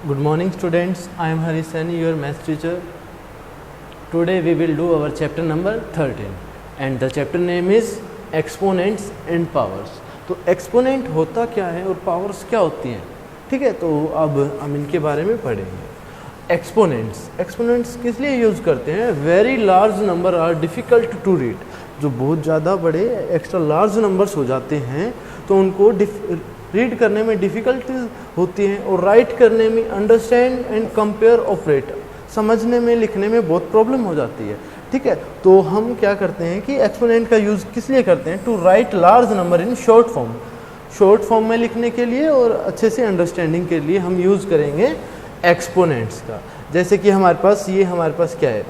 Good morning students, I am Hari Sani, your math teacher. Today we will do our chapter number 13 and the chapter name is exponents and powers. तो exponent होता क्या है और powers क्या होती हैं, ठीक है। तो अब हम इनके बारे में पढ़ेंगे। एक्सपोनेंट्स किस लिए यूज़ करते हैं? Very large number are difficult to read. जो बहुत ज़्यादा बड़े एक्स्ट्रा लार्ज नंबर्स हो जाते हैं तो उनको रीड करने में डिफ़िकल्टीज होती हैं और राइट करने में, अंडरस्टैंड एंड कंपेयर ऑपरेट, समझने में, लिखने में बहुत प्रॉब्लम हो जाती है, ठीक है। तो हम क्या करते हैं कि एक्सपोनेंट का यूज़ किस लिए करते हैं? To write large number in short form में लिखने के लिए और अच्छे से अंडरस्टैंडिंग के लिए हम यूज़ करेंगे एक्सपोनेंट्स का। जैसे कि हमारे पास क्या है,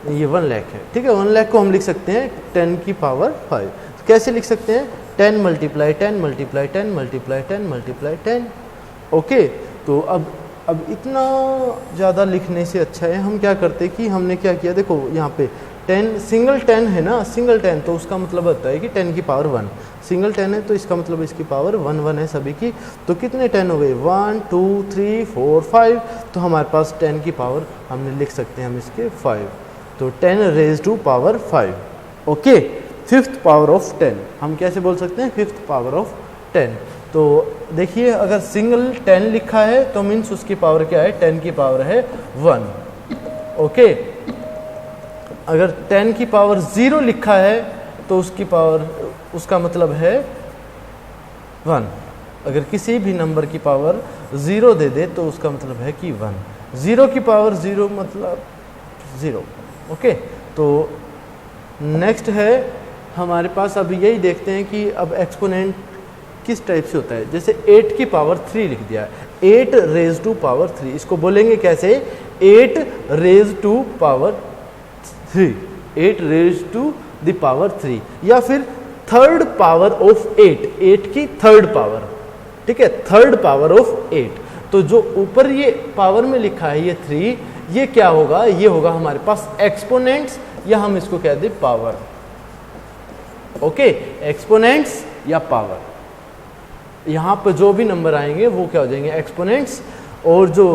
ये 1 लाख है, ठीक है। 1 लाख को हम लिख सकते हैं 10 की पावर 5। तो कैसे लिख सकते हैं? 10 multiply 10 multiply 10 multiply 10 multiply 10। Okay, तो अब इतना ज़्यादा लिखने से अच्छा है हम क्या करते कि हमने क्या किया, देखो यहाँ पे 10 सिंगल 10 है ना, सिंगल 10 तो उसका मतलब होता है कि 10 की पावर 1। सिंगल 10 है तो इसका मतलब इसकी पावर 1 है सभी की। तो कितने 10 हो गए? 1 2 3 4 5। तो हमारे पास 10 की पावर हमने लिख सकते हैं हम इसके 5। तो 10 raise to power 5। Okay, fifth power of 10 हम कैसे बोल सकते हैं? Fifth power of 10। तो देखिए अगर सिंगल 10 लिखा है तो मीन्स उसकी पावर क्या है? 10 की पावर है 1। ओके, अगर 10 की पावर 0 लिखा है तो उसकी पावर, उसका मतलब है 1। अगर किसी भी नंबर की पावर 0 दे दे तो उसका मतलब है कि 1। 0 की पावर 0 मतलब 0। ओके, तो नेक्स्ट है हमारे पास, अब यही देखते हैं कि अब एक्सपोनेंट किस टाइप से होता है। जैसे 8 की पावर 3 लिख दिया, 8 रेज टू पावर 3, इसको बोलेंगे कैसे? 8 raise to power 3, 8 raise to the power 3, या फिर थर्ड पावर ऑफ 8 की थर्ड पावर, ठीक है, थर्ड पावर ऑफ 8। तो जो ऊपर ये पावर में लिखा है ये 3, ये क्या होगा? ये होगा हमारे पास एक्सपोनेंट्स, या हम इसको कह दें पावर। ओके, एक्सपोनेंट्स या पावर, यहाँ पर जो भी नंबर आएंगे वो क्या हो जाएंगे? एक्सपोनेंट्स। और जो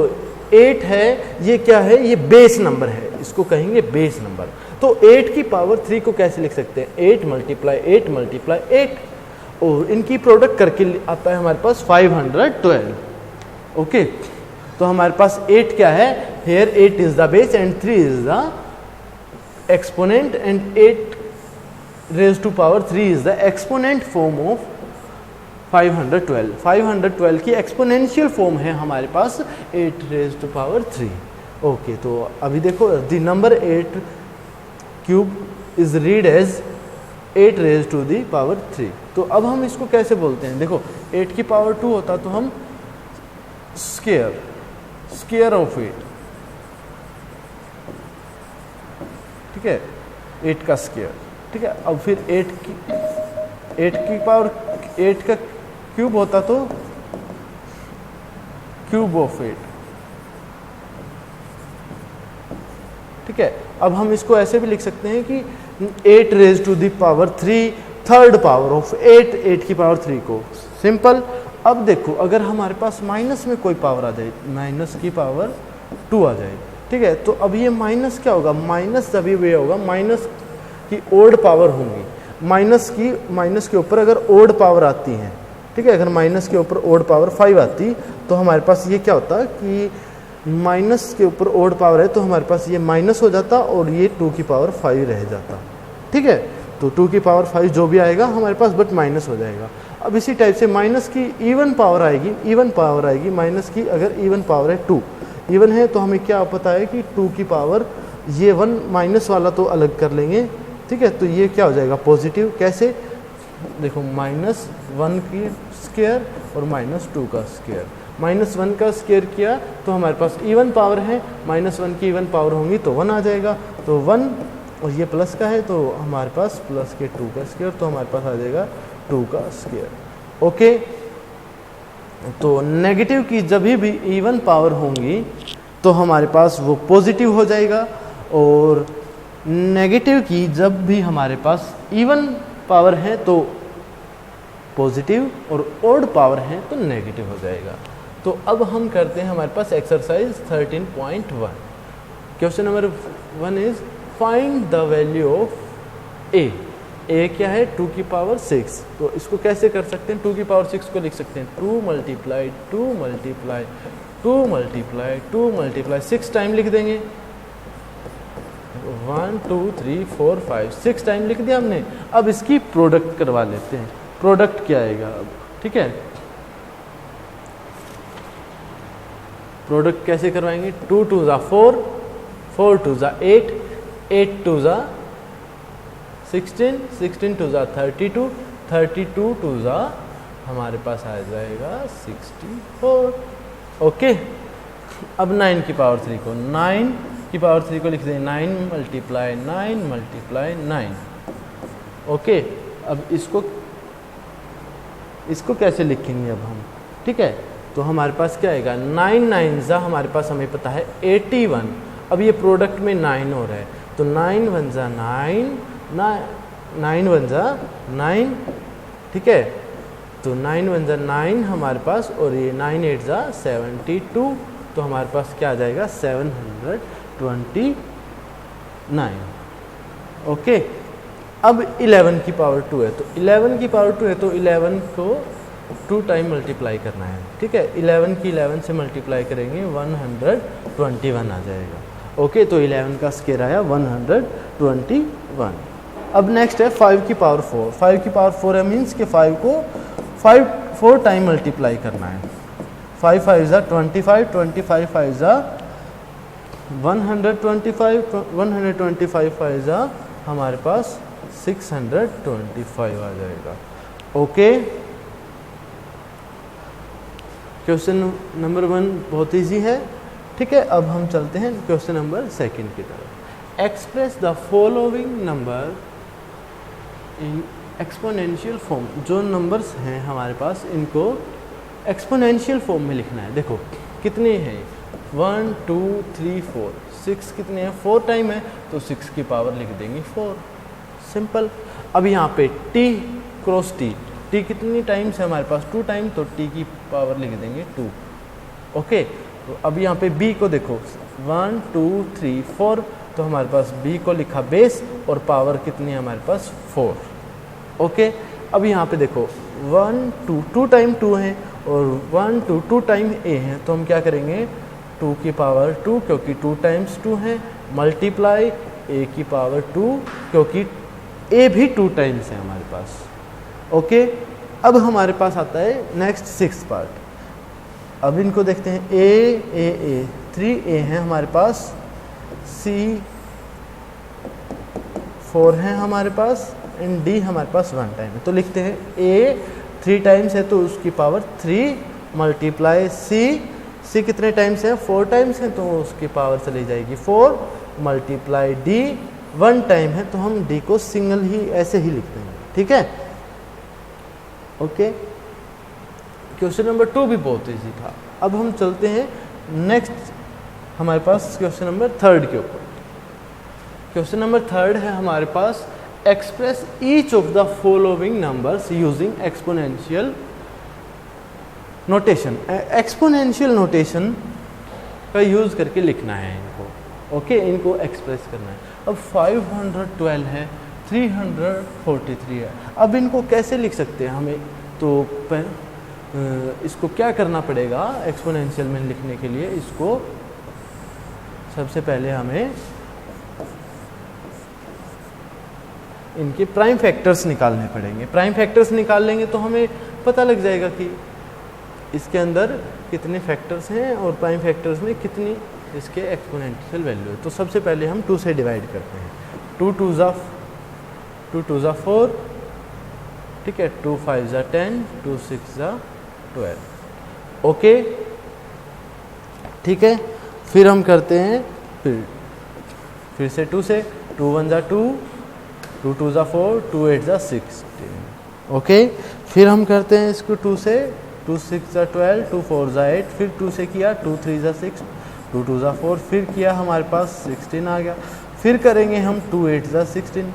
8 है ये क्या है? ये बेस नंबर है, इसको कहेंगे बेस नंबर। तो 8 की पावर 3 को कैसे लिख सकते हैं? 8 मल्टीप्लाई 8 मल्टीप्लाई 8, और इनकी प्रोडक्ट करके आता है हमारे पास 512। ओके, तो हमारे पास 8 क्या है? Here 8 is the base and 3 is the exponent, and 8 raise to power 3 is the exponent form of 512। 512 की एक्सपोनेंशियल फॉर्म है हमारे पास 8 रेज टू पावर 3। ओके, तो अभी देखो the number 8 cube is read as 8 raise to the power 3। तो अब हम इसको कैसे बोलते हैं? देखो 8 की पावर 2 होता तो हम स्क्वायर ऑफ 8, ठीक है, 8 का स्क्वायर, ठीक है। अब फिर 8 की पावर 8 का क्यूब होता तो क्यूब ऑफ 8, ठीक है। अब हम इसको ऐसे भी लिख सकते हैं कि 8 raise to the power 3 third power of 8 की पावर 3 को, सिंपल। अब देखो अगर हमारे पास माइनस में कोई पावर आ जाए, माइनस की पावर 2 आ जाए, ठीक है, तो अब ये माइनस क्या होगा? माइनस जब ये होगा, माइनस की ओड पावर होंगी, माइनस के ऊपर अगर ओड पावर आती है, ठीक है, अगर माइनस के ऊपर ओड पावर 5 आती तो हमारे पास ये क्या होता कि माइनस के ऊपर ओड पावर है तो हमारे पास ये माइनस हो जाता और ये 2 की पावर 5 रह जाता, ठीक है। तो 2 की पावर 5 जो भी आएगा हमारे पास बट माइनस हो जाएगा। अब इसी टाइप से माइनस की इवन पावर आएगी, माइनस की अगर इवन पावर है 2, इवन है तो हमें क्या पता है कि 2 की पावर, ये 1 माइनस वाला तो अलग कर लेंगे, ठीक है। तो ये क्या हो जाएगा? पॉजिटिव। कैसे? देखो -1 की स्क्वायर और -2 का स्क्वायर, -1 का स्क्वायर किया तो हमारे पास इवन पावर है, -1 की इवन पावर होंगी तो 1 आ जाएगा, तो 1, और ये प्लस का है तो हमारे पास प्लस के 2 का स्क्वायर, तो हमारे पास आ जाएगा 2 का स्क्वायर। ओके, तो नेगेटिव की जब भी इवन पावर होंगी तो हमारे पास वो पॉजिटिव हो जाएगा, और नेगेटिव की जब भी हमारे पास इवन पावर है तो पॉजिटिव और ओड पावर है तो नेगेटिव हो जाएगा। तो अब हम करते हैं हमारे पास एक्सरसाइज 13.1। Question number 1 is find the value of a. A क्या है 2 की पावर 6। तो इसको कैसे कर सकते हैं, 2 की पावर 6 को लिख सकते हैं 2 multiply 2 multiply 2 multiply 2 multiply 6 time लिख देंगे। 1 2 3 4 5 6 टाइम लिख दिया हमने। अब इसकी प्रोडक्ट करवा लेते हैं। प्रोडक्ट क्या आएगा अब, ठीक है, प्रोडक्ट कैसे करवाएंगे, 2 2 ज़ा 4, 4 2 ज़ा 8, 8 2 ज़ा 16, 16 2 ज़ा 32, 32 2 ज़ा हमारे पास आ जाएगा 64। ओके, अब 9 की पावर 3 को 9 की पावर 3 को लिख दें 9 मल्टीप्लाई 9 मल्टीप्लाई 9। ओके, अब इसको कैसे लिखेंगे अब हम, ठीक है, तो हमारे पास क्या आएगा 9 9 ज़ा हमारे पास हमें पता है 81। अब ये प्रोडक्ट में 9 हो रहा है तो 9 1 ज़ा 9 9 1 ज़ा 9, ठीक है, तो 9 1 ज़ा 9 हमारे पास, और ये 9 8 ज़ा 72, तो हमारे पास क्या आ जाएगा 729। ओके, अब 11 की पावर 2 है, तो 11 की पावर 2 है तो 11 को 2 टाइम मल्टीप्लाई करना है, ठीक है, 11 की 11 से मल्टीप्लाई करेंगे 121 आ जाएगा। ओके, तो 11 का स्क्वायर आया 121। अब नेक्स्ट है 5 की पावर 4। 5 की पावर 4 है मीन्स कि 5 को 4 टाइम मल्टीप्लाई करना है। 5 5 ज़ा 25, 25 5 ज़ा 125, 125 5 ज़ा हमारे पास 625 आ जाएगा। ओके, क्वेश्चन नंबर 1 बहुत इजी है, ठीक है। अब हम चलते हैं क्वेश्चन नंबर 2 की तरफ। Express the following number in exponential form. जो नंबर्स हैं हमारे पास इनको एक्सपोनेंशियल फॉर्म में लिखना है। देखो कितने हैं, 1 2 3 4, 6 कितने हैं, 4 टाइम है तो 6 की पावर लिख देंगे 4, सिंपल। अब यहाँ पे t क्रॉस t कितनी टाइम्स है हमारे पास, 2 टाइम, तो t की पावर लिख देंगे 2। ओके, तो अब यहाँ पे b को देखो 1 2 3 4, तो हमारे पास b को लिखा बेस और पावर कितनी है हमारे पास 4। ओके, अब यहाँ पे देखो 1 2 2 टाइम 2 है और 1 2 2 टाइम a है, तो हम क्या करेंगे 2 की पावर 2 क्योंकि 2 टाइम्स 2 है, मल्टीप्लाई a की पावर 2 क्योंकि a भी 2 टाइम्स है हमारे पास। ओके, अब हमारे पास आता है नेक्स्ट 6 पार्ट। अब इनको देखते हैं a 3a है हमारे पास, c 4 है हमारे पास, एंड d हमारे पास 1 टाइम है। तो लिखते हैं a 3 टाइम्स है तो उसकी पावर 3 मल्टीप्लाई c कितने टाइम्स है, 4 टाइम्स है तो उसकी पावर चली जाएगी 4 मल्टीप्लाई d 1 टाइम है तो हम d को सिंगल ही ऐसे ही लिख देंगे, ठीक है। ओके, क्वेश्चन नंबर 2 भी बहुत ईजी था। अब हम चलते हैं नेक्स्ट हमारे पास क्वेश्चन नंबर 3 के ऊपर। क्वेश्चन नंबर 3 है हमारे पास express each of the following numbers using exponential notation. Exponential notation का यूज़ करके लिखना है इनको। ओके, इनको एक्सप्रेस करना है। अब 512 है, 343 है, अब इनको कैसे लिख सकते हैं हमें, तो इसको क्या करना पड़ेगा एक्सपोनेंशियल में लिखने के लिए, इसको सबसे पहले हमें इनके प्राइम फैक्टर्स निकालने पड़ेंगे। प्राइम फैक्टर्स निकाल लेंगे तो हमें पता लग जाएगा कि इसके अंदर कितने फैक्टर्स हैं और प्राइम फैक्टर्स में कितनी इसके एक्सपोनेंशियल वैल्यू है। तो सबसे पहले हम 2 से डिवाइड करते हैं। 2 2 ज़ा 4, ठीक है, 2 5 ज़ा 10, 2 6 ज़ा 12। ओके, ठीक है, फिर हम करते हैं फिर से 2 से, 2 1 ज़ा 2, 2 2 ज़ा 4, 2 8 ज़ा 16। ओके, फिर हम करते हैं इसको 2 से, 2 6 ज़ा 12, 2 4 ज़ा 8, फिर 2 से किया, 2 3 ज़ा 6, 2 2 ज़ा 4, फिर किया हमारे पास 16 आ गया। फिर करेंगे हम 2 8 ज़ा 16,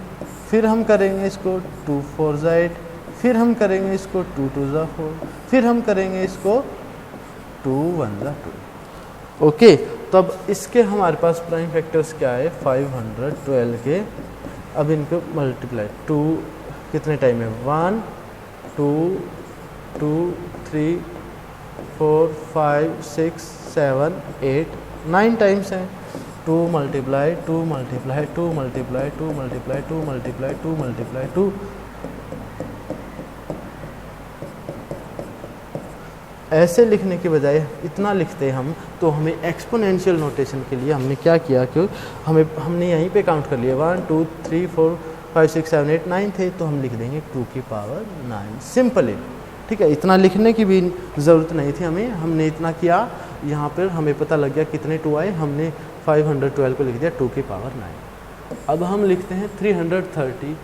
फिर हम करेंगे इसको 2 4 ज़ा 8, फिर हम करेंगे इसको 2 2 ज़ा 4, फिर हम करेंगे इसको 2 1 जा 2। ओके, तो अब इसके हमारे पास प्राइम फैक्टर्स क्या है, 512 के। अब इनको मल्टीप्लाई 2 कितने टाइम है, 1 2 2 3 4 5 6 7 8 9 टाइम्स हैं। 2 multiply 2 multiply 2 multiply 2 multiply 2 multiply 2 multiply 2। ऐसे लिखने के बजाय इतना लिखते हम, तो हमें एक्सपोनेंशियल नोटेशन के लिए हमने क्या किया कि हमने यहीं पे काउंट कर लिया 1 2 3 4 5 6 7 8 9 थे, तो हम लिख देंगे 2 की पावर 9 सिंपली। ठीक है, इतना लिखने की भी ज़रूरत नहीं थी हमें, हमने इतना किया, यहाँ पर हमें पता लग गया कितने 2 आए, हमने 512 को लिख दिया 2 की पावर 9। अब हम लिखते हैं 330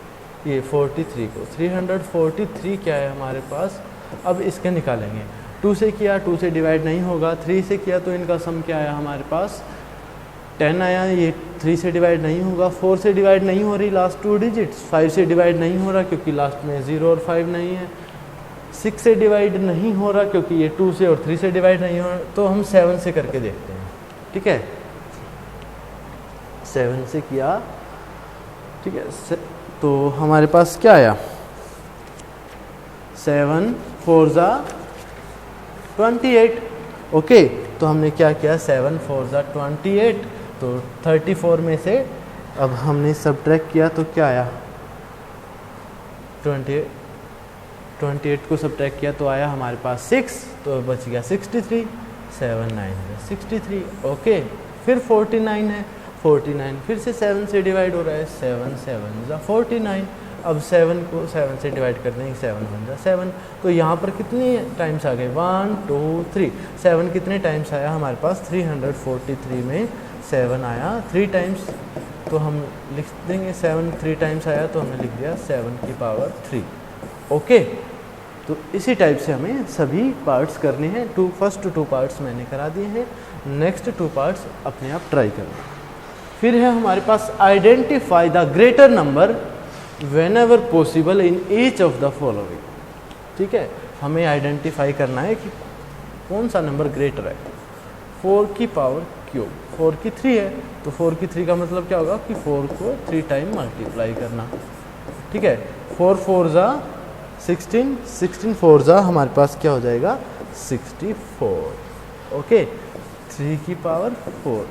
ये 43 को। 343 क्या है हमारे पास, अब इसके निकालेंगे। 2 से किया, 2 से डिवाइड नहीं होगा। 3 से किया तो इनका सम क्या आया हमारे पास, 10 आया। ये 3 से डिवाइड नहीं होगा। 4 से डिवाइड नहीं हो रही लास्ट 2 डिजिट्स। 5 से डिवाइड नहीं हो रहा क्योंकि लास्ट में 0 और 5 नहीं है। 6 से डिवाइड नहीं हो रहा क्योंकि ये 2 से और 3 से डिवाइड नहीं हो रहा। तो हम 7 से करके देखते हैं। ठीक है, 7 से किया, ठीक है, तो हमारे पास क्या आया, 7 4 जा 28। ओके, तो हमने क्या किया, 7 4 जा 28, तो 34 में से अब हमने सब्ट्रैक्ट किया तो क्या आया, 28 को सब्ट्रैक्ट किया तो आया हमारे पास 6, तो बच गया 63। 7 9 63। ओके, फिर 49 है, 49 फिर से 7 से डिवाइड हो रहा है, 7 7 जा 49। अब 7 को 7 से डिवाइड कर देंगे, 7 1 जा 7। तो यहाँ पर कितने टाइम्स आ गए, 1 2 3। 7 कितने टाइम्स आया हमारे पास, 343 में 7 आया 3 टाइम्स। तो हम लिख देंगे 7 3 टाइम्स आया, तो हमने लिख दिया 7 की पावर 3। ओके, तो इसी टाइप से हमें सभी पार्ट्स करने हैं। फर्स्ट 2 पार्ट्स मैंने करा दिए हैं, नेक्स्ट 2 पार्ट्स अपने आप ट्राई करें। फिर है हमारे पास identify the greater number whenever possible in each of the following. ठीक है, हमें आइडेंटिफाई करना है कि कौन सा नंबर ग्रेटर है। 4 की पावर क्यूब, 4 की 3 है, तो 4 की 3 का मतलब क्या होगा कि 4 को 3 टाइम मल्टीप्लाई करना। ठीक है, 4 4 जा 16, 16 4 जा हमारे पास क्या हो जाएगा, 64। ओके, 3 की पावर 4।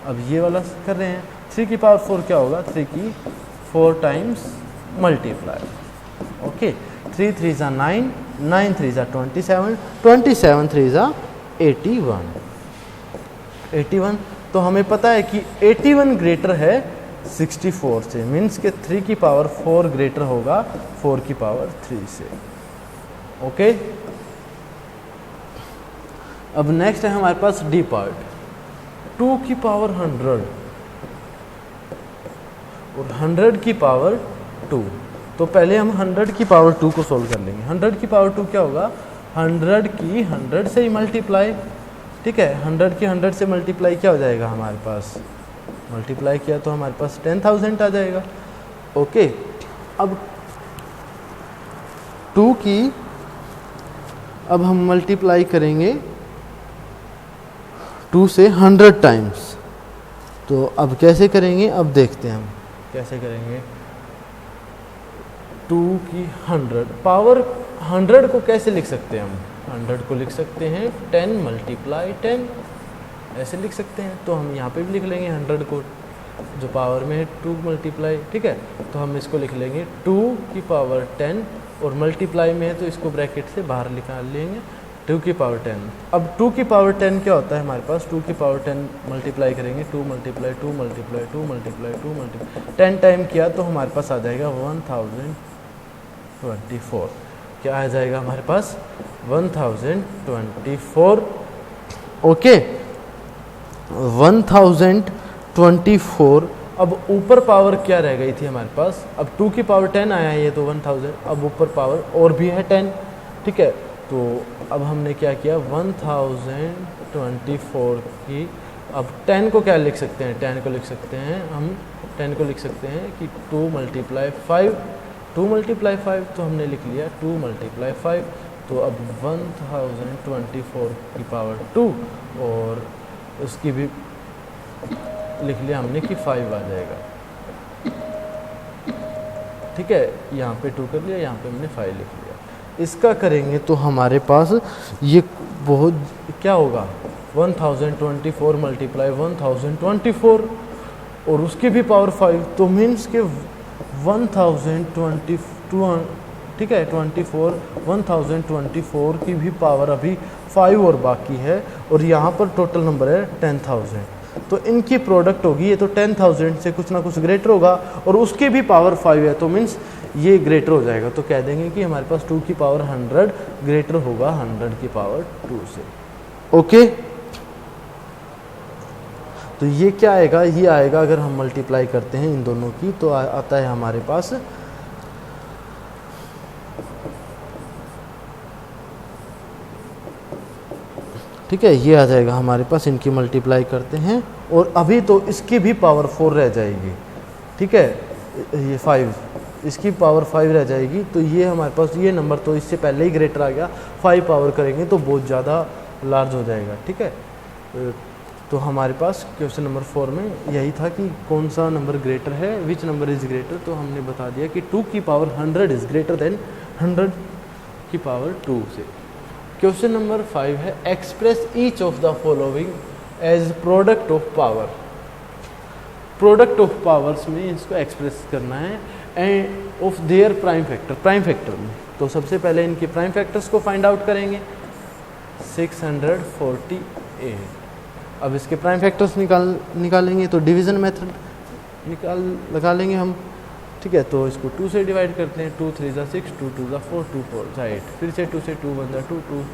अब ये वाला कर रहे हैं, 3 की पावर 4 क्या होगा, 3 की 4 टाइम्स मल्टीप्लाई। ओके, 3 3 जा 9, 9 3 जा 27, 27 3 जा 81। 81, तो हमें पता है कि 81 ग्रेटर है 64 से, मीन्स के 3 की पावर 4 ग्रेटर होगा 4 की पावर 3 से। ओके, अब नेक्स्ट है हमारे पास डी पार्ट, 2 की पावर 100 और 100 की पावर 2। तो पहले हम 100 की पावर 2 को सोल्व कर लेंगे। 100 की पावर 2 क्या होगा, 100 की 100 से ही मल्टीप्लाई। ठीक है, 100 की 100 से मल्टीप्लाई क्या हो जाएगा हमारे पास, मल्टीप्लाई किया तो हमारे पास 10,000 आ जाएगा। ओके, अब 2 की अब हम मल्टीप्लाई करेंगे 2 से 100 टाइम्स। तो अब कैसे करेंगे, अब देखते हैं हम कैसे करेंगे। 2 की 100 पावर 100 को कैसे लिख सकते हैं हम, 100 को लिख सकते हैं 10 मल्टीप्लाई 10, ऐसे लिख सकते हैं। तो हम यहाँ पे भी लिख लेंगे 100 को, जो पावर में है 2 मल्टीप्लाई। ठीक है, तो हम इसको लिख लेंगे 2 की पावर 10 और मल्टीप्लाई में है तो इसको ब्रैकेट से बाहर निकाल लेंगे, 2 की पावर 10। अब 2 की पावर 10 क्या होता है हमारे पास, 2 की पावर 10 मल्टीप्लाई करेंगे, 2 multiply 2 multiply 2 multiply 2 multiply 10 time किया तो हमारे पास आ जाएगा 1024। क्या आ जाएगा हमारे पास, 1024। ओके, 1024। अब ऊपर पावर क्या रह गई थी हमारे पास, अब 2 की पावर 10 आया है ये तो 1000, अब ऊपर पावर और भी है 10। ठीक है, तो अब हमने क्या किया, 1024 की अब 10 को क्या लिख सकते हैं, 10 को लिख सकते हैं हम 10 को लिख सकते हैं कि 2 मल्टीप्लाई 5, 2 मल्टीप्लाई 5, तो हमने लिख लिया 2 मल्टीप्लाई 5, तो अब 1024 की पावर 2 और उसकी भी लिख लिया हमने कि 5 आ जाएगा। ठीक है, यहाँ पे 2 कर लिया, यहाँ पे हमने 5 लिख लिया। इसका करेंगे तो हमारे पास ये बहुत क्या होगा, 1024 मल्टीप्लाई 1024 और उसकी भी पावर 5, तो मीन्स के 1022, ठीक है 24, 1024 की भी पावर अभी 5 और बाकी है, और यहाँ पर टोटल नंबर है 10,000। तो इनकी प्रोडक्ट होगी, ये तो 10,000 से कुछ ना कुछ ग्रेटर होगा और उसकी भी पावर 5 है, तो मीन्स ये ग्रेटर हो जाएगा। तो कह देंगे कि हमारे पास 2 की पावर 100 ग्रेटर होगा 100 की पावर 2 से। ओके, तो ये क्या आएगा, ये आएगा अगर हम मल्टीप्लाई करते हैं इन दोनों की तो आता है हमारे पास ठीक है, ये आ जाएगा हमारे पास, इनकी मल्टीप्लाई करते हैं और अभी तो इसकी भी पावर 4 रह जाएगी। ठीक है, ये 5, इसकी पावर 5 रह जाएगी, तो ये हमारे पास ये नंबर तो इससे पहले ही ग्रेटर आ गया, 5 पावर करेंगे तो बहुत ज़्यादा लार्ज हो जाएगा। ठीक है, तो हमारे पास क्वेश्चन नंबर 4 में यही था कि कौन सा नंबर ग्रेटर है, विच नंबर इज़ ग्रेटर। तो हमने बता दिया कि 2 की पावर 100 इज़ ग्रेटर देन 100 की पावर 2 से। क्वेश्चन नंबर 5 है express each of the following as product of power. Product of powers में इसको एक्सप्रेस करना है and of their prime factor, prime factor में। तो सबसे पहले इनके प्राइम फैक्टर्स को फाइंड आउट करेंगे। 648, अब इसके प्राइम फैक्टर्स निकालेंगे तो डिवीज़न मेथड लगा लेंगे हम। ठीक है, तो इसको 2 से डिवाइड करते हैं, 2 3 6, 2 2 4, 2 4 8, फिर से 2 से 2 1 2, 2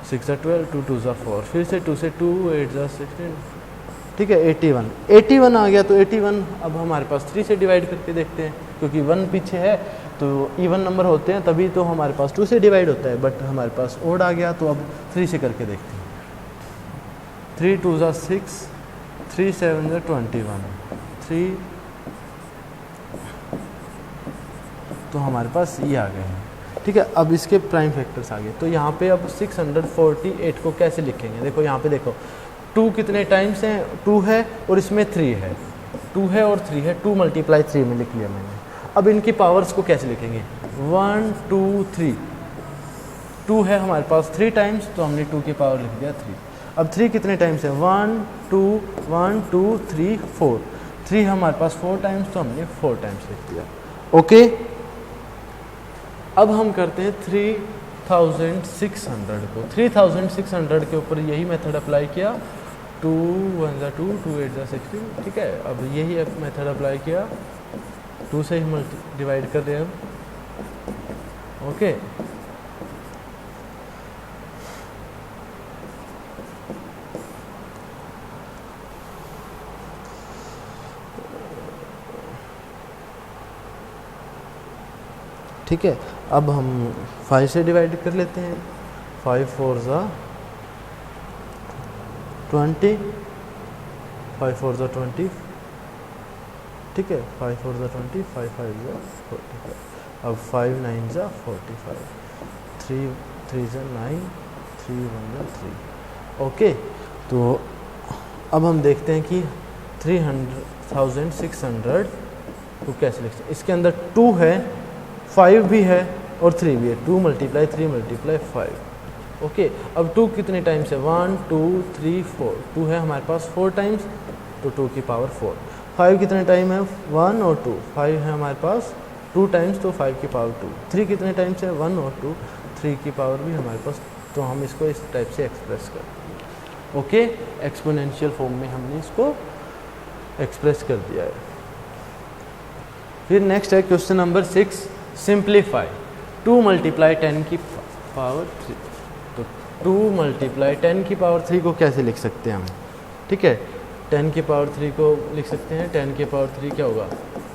6 12, 2 2 4, फिर से 2 से 2 8 16। ठीक है, 81 आ गया। तो 81 अब हमारे पास 3 से डिवाइड करके देखते हैं, क्योंकि 1 पीछे है तो इवन नंबर होते हैं तभी तो हमारे पास 2 से डिवाइड होता है, बट हमारे पास ओड आ गया तो अब 3 से करके देखते हैं। 3 2 6, 3 7 21, 3, तो हमारे पास ये आ गए हैं। ठीक है, अब इसके प्राइम फैक्टर्स आ गए, तो यहाँ पे अब 648 को कैसे लिखेंगे। देखो यहाँ पे देखो 2 कितने टाइम्स हैं, 2 है और इसमें 3 है, 2 है और 3 है, 2 × 3 में लिख लिया मैंने। अब इनकी पावर्स को कैसे लिखेंगे, 1 2 3, 2 है हमारे पास 3 टाइम्स तो हमने 2 की पावर लिख दिया 3। अब 3 कितने टाइम्स है, 1 2 1 2 3 4, 3 हमारे पास 4 टाइम्स तो हमने 4 टाइम्स लिख दिया। ओके, अब हम करते हैं 3600 को। 3600 के ऊपर यही मेथड अप्लाई किया, 2 1 2 2 8 16। ठीक है, अब यही मेथड अप्लाई किया, 2 से ही डिवाइड कर रहे हैं अब। ओके, ठीक है, अब हम 5 से डिवाइड कर लेते हैं। 5 4 20, 5 4 20। ठीक है, 5 4 20, 5 5 45। अब 5 9 45, 3 3 9, 3 1 3। ओके, तो अब हम देखते हैं कि 3600 को कैसे लिखते हैं। इसके अंदर 2 है, 5 भी है और 3 भी है, 2 × 3 × 5। ओके, अब 2 कितने टाइम्स है, 1 2 3 4, 2 है हमारे पास 4 टाइम्स तो 2 की पावर 4। 5 कितने टाइम है, 1 और 2, 5 है हमारे पास 2 टाइम्स तो 5 की पावर 2। 3 कितने टाइम्स है, 1 और 2, 3 की पावर भी हमारे पास, तो हम इसको इस टाइप से एक्सप्रेस करते हैं। ओके, एक्सपोनेंशियल फॉर्म में हमने इसको एक्सप्रेस कर दिया है। फिर नेक्स्ट है क्वेश्चन नंबर 6, सिंप्लीफाई 2 × 10 की पावर 3। तो 2 × 10 की पावर 3 को कैसे लिख सकते हैं हम। ठीक है, 10 की पावर 3 को लिख सकते हैं, 10 की पावर 3 क्या होगा,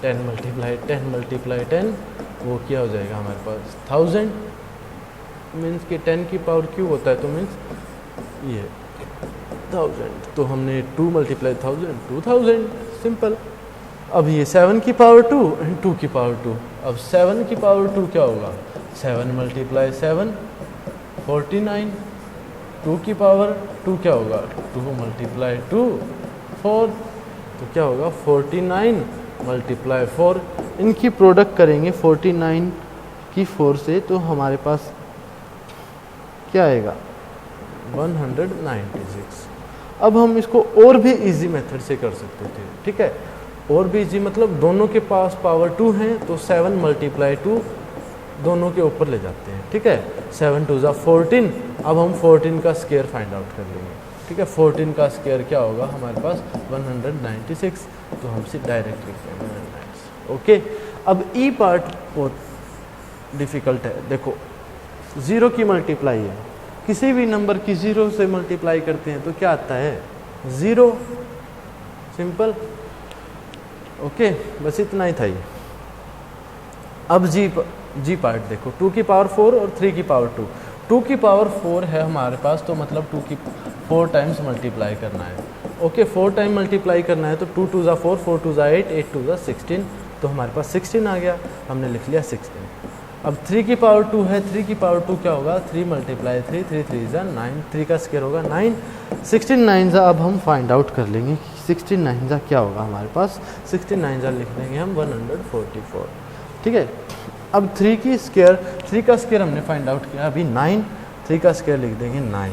10 × 10 वो क्या हो जाएगा हमारे पास 1000। मीन्स कि 10 की पावर क्यूब होता है तो मीन्स ये 1000, तो हमने 2 × 1000 2000, सिंपल। अब ये 7 की पावर 2 एंड 2 की पावर 2। अब 7 की पावर 2 क्या होगा, 7 × 7 49, 2 की पावर 2 क्या होगा, 2 मल्टीप्लाई 2 4, तो क्या होगा 49 मल्टीप्लाई 4। इनकी प्रोडक्ट करेंगे 49 की 4 से, तो हमारे पास क्या आएगा 196। अब हम इसको और भी इजी मेथड से कर सकते थे, ठीक है, और भी इजी मतलब दोनों के पास पावर 2 है तो 7 मल्टीप्लाई 2 दोनों के ऊपर ले जाते हैं, ठीक है, 7 2 14। अब हम 14 का स्क्वायर फाइंड आउट कर लेंगे, ठीक है, 14 का स्क्वायर क्या होगा हमारे पास 196, तो हम सिर्फ डायरेक्ट लिख लेंगे 196। ओके, अब ई पार्ट बहुत डिफ़िकल्ट है। देखो 0 की मल्टीप्लाई है, किसी भी नंबर की 0 से मल्टीप्लाई करते हैं तो क्या आता है 0, सिंपल। ओके, बस इतना ही था ये। अब जी पार्ट देखो, 2 की पावर 4 और 3 की पावर 2। 2 की पावर 4 है हमारे पास, तो मतलब 2 की 4 टाइम्स मल्टीप्लाई करना है। ओके, 4 टाइम मल्टीप्लाई करना है तो 2 2 ज़ा 4, 4 2 ज़ा 8, 8 2 ज़ा 16, तो हमारे पास 16 आ गया, हमने लिख लिया 16। अब 3 की पावर 2 है, 3 की पावर 2 क्या होगा 3 मल्टीप्लाई 3, 3 3 ज़ा 9, 3 का स्क्वायर होगा 9, 16 9 ज़ा। अब हम फाइंड आउट कर लेंगे कि 16 9 ज़ा क्या होगा हमारे पास, 16 9 ज़ा लिख लेंगे हम 144, ठीक है। अब 3 की स्क्वायर, 3 का स्क्वायर हमने फाइंड आउट किया अभी 9, 3 का स्क्वायर लिख देंगे 9।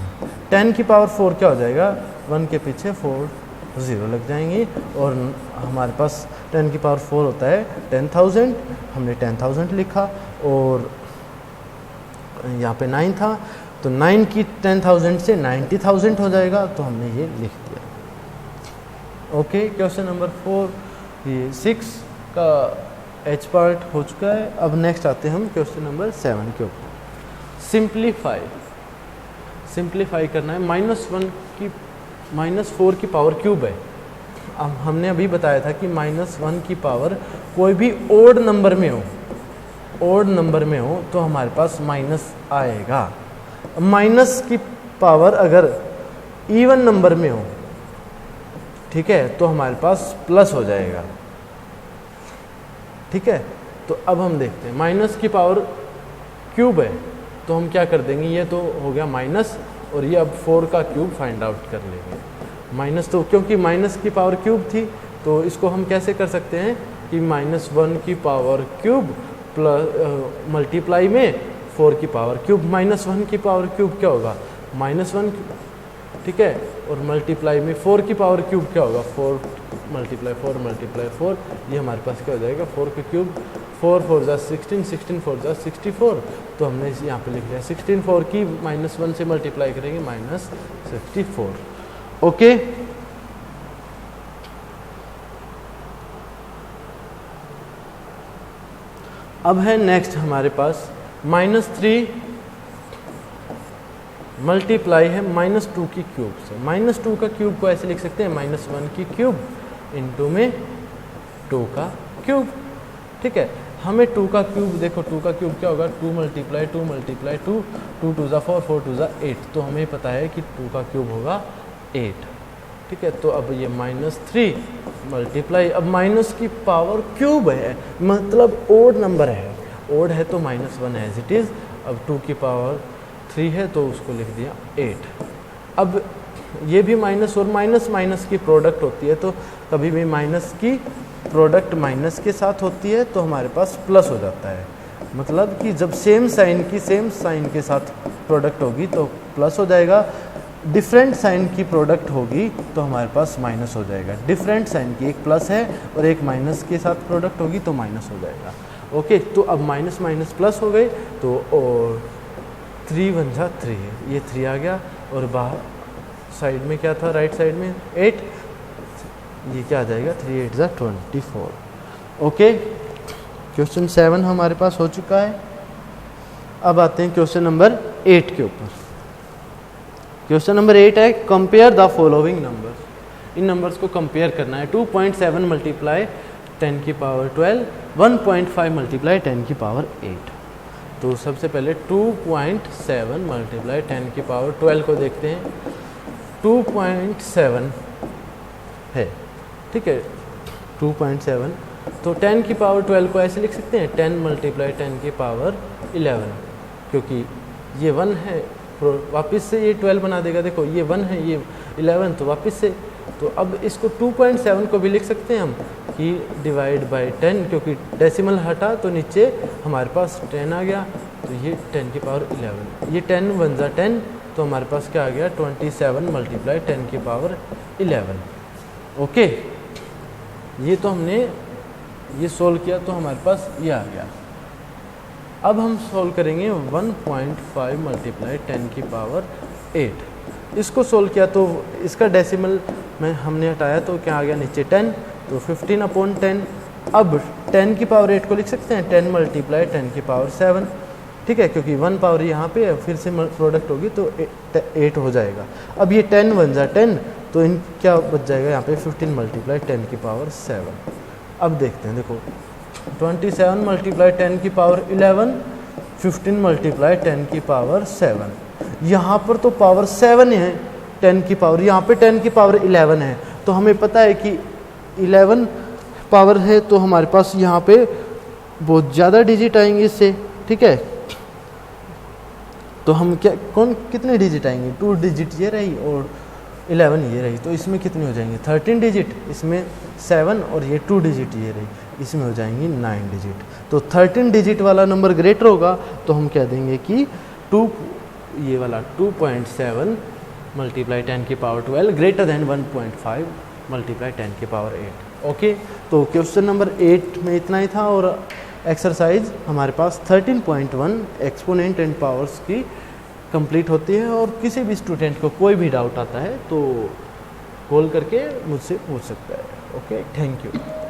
10 की पावर 4 क्या हो जाएगा, 1 के पीछे 4 0 लग जाएंगी, और हमारे पास 10 की पावर 4 होता है 10,000, हमने 10,000 लिखा, और यहाँ पे 9 था तो 9 की 10,000 से 90,000 हो जाएगा, तो हमने ये लिख दिया। ओके, क्वेश्चन नंबर 4 ये 6 का एच पार्ट हो चुका है। अब नेक्स्ट आते हैं हम क्वेश्चन नंबर 7 के ऊपर। सिंप्लीफाई करना है, -4 की पावर क्यूब है। अब हमने अभी बताया था कि -1 की पावर कोई भी ओड नंबर में हो तो हमारे पास माइनस आएगा। माइनस की पावर अगर इवन नंबर में हो, ठीक है, तो हमारे पास प्लस हो जाएगा, ठीक है। तो अब हम देखते हैं, माइनस की पावर क्यूब है तो हम क्या कर देंगे, ये तो हो गया माइनस, और ये अब 4 का क्यूब फाइंड आउट कर लेंगे। माइनस तो क्योंकि माइनस की पावर क्यूब थी तो इसको हम कैसे कर सकते हैं कि -1 की पावर क्यूब प्लस मल्टीप्लाई में 4 की पावर क्यूब। -1 की पावर क्यूब क्या होगा -1, ठीक है, और मल्टीप्लाई में 4 की पावर क्यूब क्या होगा 4 मल्टीप्लाई 4 मल्टीप्लाई 4, ये हमारे पास क्या हो जाएगा 4 का क्यूब, 4 4 ज़ा 16, 16 4 ज़ा 64, तो हमने यहाँ पे लिख लिया 16 4 की -1 से मल्टीप्लाई करेंगे -64। ओके, अब है नेक्स्ट हमारे पास -3 मल्टीप्लाई है -2 की क्यूब से। -2 का क्यूब को ऐसे लिख सकते हैं -1 की क्यूब इंटू में 2 का क्यूब, ठीक है। हमें 2 का क्यूब, देखो 2 का क्यूब क्या होगा 2 मल्टीप्लाई 2 मल्टीप्लाई 2, 2 2 ज़ा 4, 4 2 ज़ा 8, तो हमें पता है कि 2 का क्यूब होगा 8, ठीक है। तो अब ये -3 मल्टीप्लाई, अब माइनस की पावर क्यूब है मतलब ओड नंबर है, ओड है तो -1 एज इट इज़। अब 2 की पावर 3 है तो उसको लिख दिया 8। अब ये भी माइनस और माइनस माइनस की प्रोडक्ट होती है, तो कभी भी माइनस की प्रोडक्ट माइनस के साथ होती है तो हमारे पास प्लस हो जाता है। मतलब कि जब सेम साइन के साथ प्रोडक्ट होगी तो प्लस हो जाएगा, डिफरेंट साइन की प्रोडक्ट होगी तो हमारे पास माइनस हो जाएगा। डिफरेंट साइन की एक प्लस है और एक माइनस के साथ प्रोडक्ट होगी तो माइनस हो जाएगा। ओके, तो अब माइनस माइनस प्लस हो गए, तो और 3 1 ज़ा 3 है, ये 3 आ गया, और बाहर साइड में क्या था, राइट साइड में 8, ये क्या आ जाएगा 3 8 ज़ा 24। ओके, क्वेश्चन 7 हमारे पास हो चुका है। अब आते हैं क्वेश्चन नंबर 8 के ऊपर। क्वेश्चन नंबर 8 है, compare the following numbers. In numbers को कंपेयर करना है। 2.7 मल्टीप्लाई 10 की पावर 12, 1.5 मल्टीप्लाई 10 की पावर 8। तो सबसे पहले 2.7 मल्टीप्लाई 10 की पावर 12 को देखते हैं। 2.7 है, ठीक है, 2.7, तो 10 की पावर 12 को ऐसे लिख सकते हैं 10 मल्टीप्लाई 10 की पावर 11, क्योंकि ये 1 है वापस से ये 12 बना देगा। देखो ये 1 है, ये 11, तो वापस से, तो अब इसको 2.7 को भी लिख सकते हैं हम कि डिवाइड बाय 10, क्योंकि डेसिमल हटा तो नीचे हमारे पास 10 आ गया, तो ये 10 की पावर 11, ये 10 1 जा 10, तो हमारे पास क्या आ गया 27 मल्टीप्लाई 10 की पावर 11। ओके, ये तो हमने ये सोल्व किया तो हमारे पास ये आ गया। अब हम सोल्व करेंगे 1.5 मल्टीप्लाई 10 की पावर 8। इसको सोल्व किया तो इसका डेसिमल में हमने हटाया तो क्या आ गया नीचे 10, तो 15/10। अब 10 की पावर 8 को लिख सकते हैं 10 मल्टीप्लाई 10 की पावर 7, ठीक है, क्योंकि 1 पावर यहाँ पे है, फिर से प्रोडक्ट होगी तो 8 हो जाएगा। अब ये 10 1 जा 10, तो इन क्या बच जाएगा यहाँ पे 15 मल्टीप्लाई 10 की पावर 7। अब देखते हैं, देखो 27 मल्टीप्लाई 10 की पावर 11, 15 मल्टीप्लाई 10 की पावर 7। यहाँ पर तो पावर 7 है 10 की पावर, यहाँ पे 10 की पावर 11 है, तो हमें पता है कि 11 पावर है तो हमारे पास यहाँ पे बहुत ज़्यादा डिजिट आएंगे इससे, ठीक है। तो हम क्या कितने डिजिट आएंगे, 2 डिजिट ये रही और 11 ये रही, तो इसमें कितने हो जाएंगे 13 डिजिट, इसमें 7 और ये 2 डिजिट ये रही, इसमें हो जाएंगी 9 डिजिट। तो 13 डिजिट वाला नंबर ग्रेटर होगा तो हम कह देंगे कि 2 ये वाला 2.7 मल्टीप्लाई 10 की पावर 12 ग्रेटर देन 1.5 मल्टीप्लाई 10 की पावर 8। ओके, तो क्वेश्चन नंबर 8 में इतना ही था और एक्सरसाइज हमारे पास 13.1 एक्सपोनेंट एंड पावर्स की कंप्लीट होती है। और किसी भी स्टूडेंट को कोई भी डाउट आता है तो कॉल करके मुझसे पूछ सकता है। Okay, thank you.